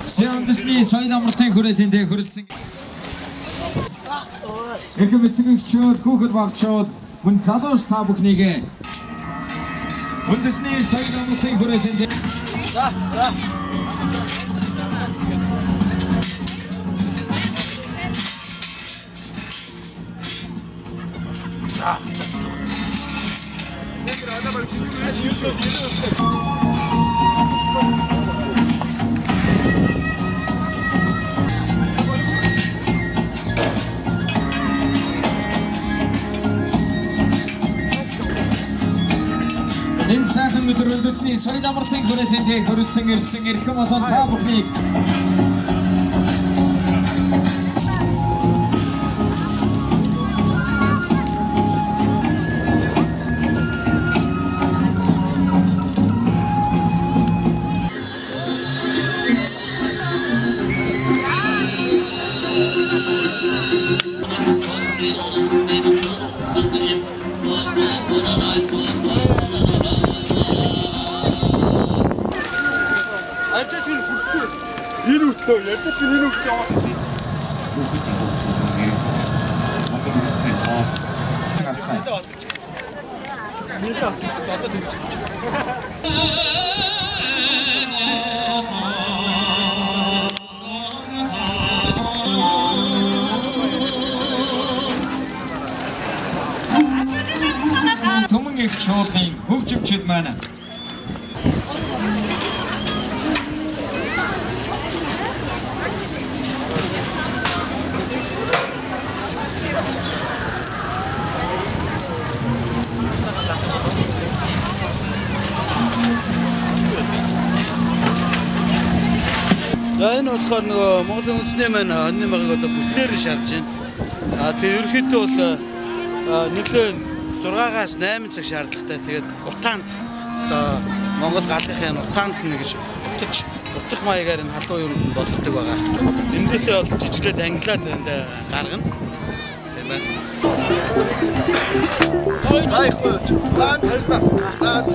Сиамдсны соёл амралтын хүрээлэндээ хүрэлцэн. Экомэцэгчүүд хүүхэд багчууд мөн залуус та бүхнийг үндэсний соёл амралтын хүрээлэндээ энэ сайхан өдөр үндэсний соёл амралтын хүрээлэндээ хүрэлцэн ирсэн эрхэм олон та бүхнийг Түмэн их чуулгын хөгжимчид маань энэ болохоор нөгөө Монголын үндэсний маань онны багыг одоо бүтнээр шарж байна. Тэгээ ерөнхийдөө бол нөлөө 6-аас 8 цаг шаардлагатай. Тэгээд утаанд одоо Монгол галынхын утаанд нэгж утах маягаар энэ халуун юм болгодог байгаа. Эндээсээ бол жижиглээд англиад энд гаргана. Тийм байна. Зайхгүй. Ганц.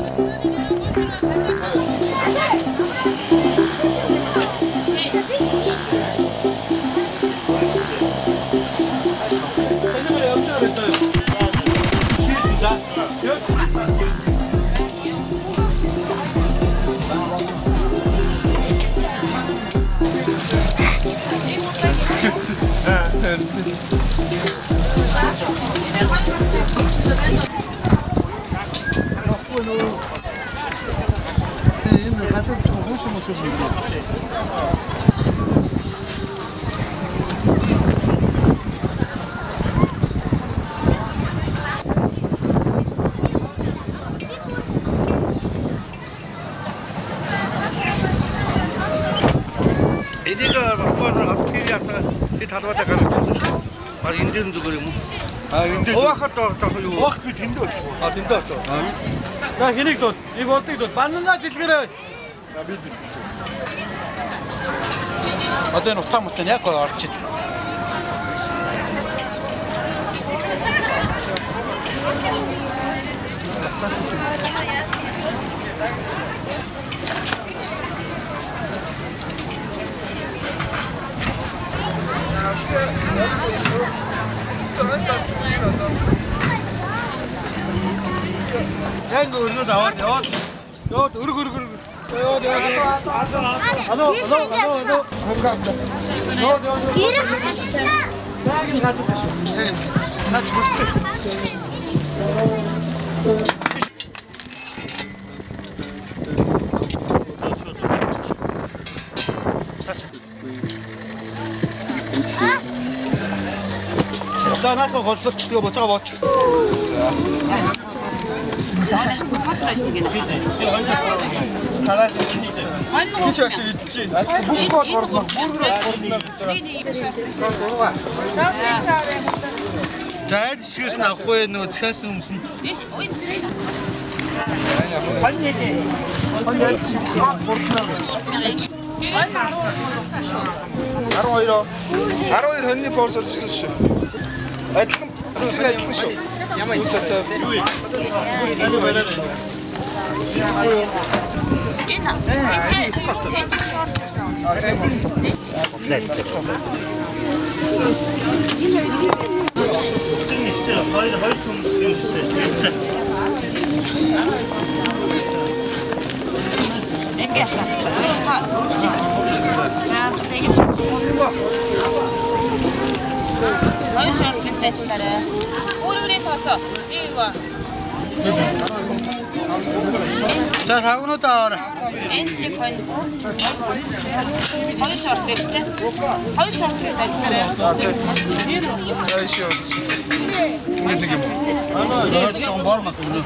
Энийг авах ясаа тэд халуутай гаргаж байна шүү дээ. А энэ дээр зүгээр юм уу? Энэ дээр. Уухад жоох юу? Уах би тэндээ очив. Тэндээ очив. За хэнийг дууд? Ийг болдыг дууд. Банана дэлгэрээ. Би. Одоо энэ утаа мутаа яг гой орч ид. Яг өргөд аваад яваад. Яваад өрг. Яваад. Алло. Хангамта. Яваад. Яг энэ хатдаг шүү. Наач бүстэй. За наатаа голлолч тэгээ буцаага бооч. Кич очиж идчихээ. Бүх гол горно. Бүргэрээс горно гэж байгаа. За шиш нахгүй нөө цахаас өмсөн. Арваа хоньны борс олжсэн шүү. Адилхан адилхан шүү. Ямар үсэтэй юу вэ? Энэ байна. Энэ За хагнуудаа энэ хүн хоёр шорт хэрэгтэй. Хоёр шорт хэрэгтэй ажмаарай. Айшаа. Нэг юм. жоохон бор мах өгнө.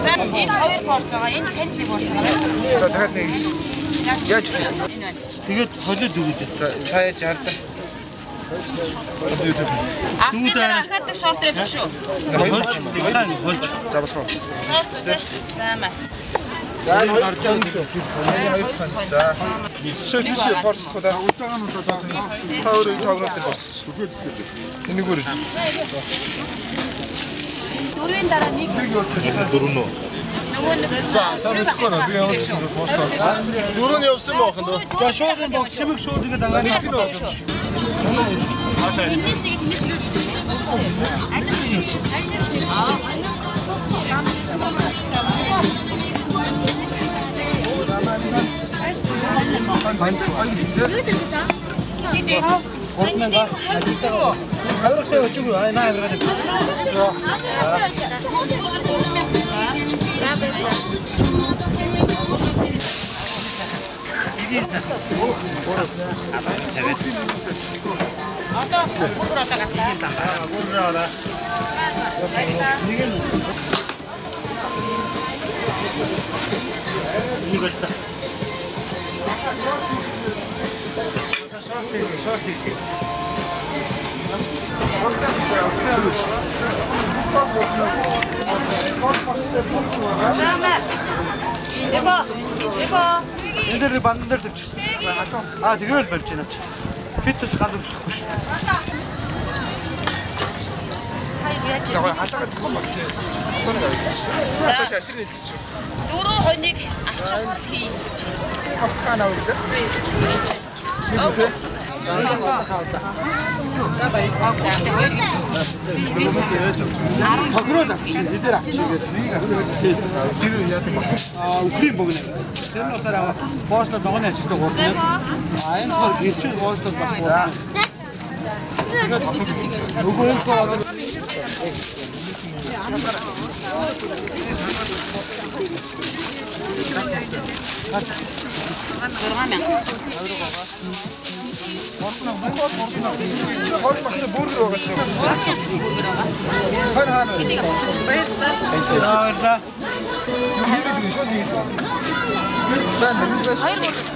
За энэ хоёр порцоо, энэ тэнцли порцоо. За дахиад нэг. Яаж вэ? Тэгээд холиод өгөөд. За сая жаардаг. Асгидэр анхаадаг шорт рэ шүү. Холж. За болох. Заамаа. За хоёр жан шүү. Хоёр хан. За. Шийдвэр порц туда. Таврыг порц. Энийг үрж. Дөрвийн дараа нэг Дөрөв нь. За санахгүй наа. Би явуулсан пост. Дөрөв нь явсан байх нь. За шууд энэ богц шимэг шууд ингэ дагаа нэг нь байна. Эндэр бандан дээр тавьчих. Тэгээд болж байна ч. Фитнес галуучлахгүй ш. За халаагаад тохом баг тий. Тооны авчих. Цааш ашиг нэлчих. дөрөв хоног авчихвал хий. Хавхаа наваа үү? Тохирол авчихсан. Тэд нэр авчихгээд нэг авчихсан. Тэр яадаг баг. Үхрийн богино. Тэр нь болохоор постод ногооны ажилтдаг гурван. Энэ хор гэрчүүл постод бас гурван. Нөгөө энэ хоо Хол махны бүргэр байгаа шүү. Хан хаана. баярлалаа. Юу хийдэг вэ шууд хийх. За нэг байсан.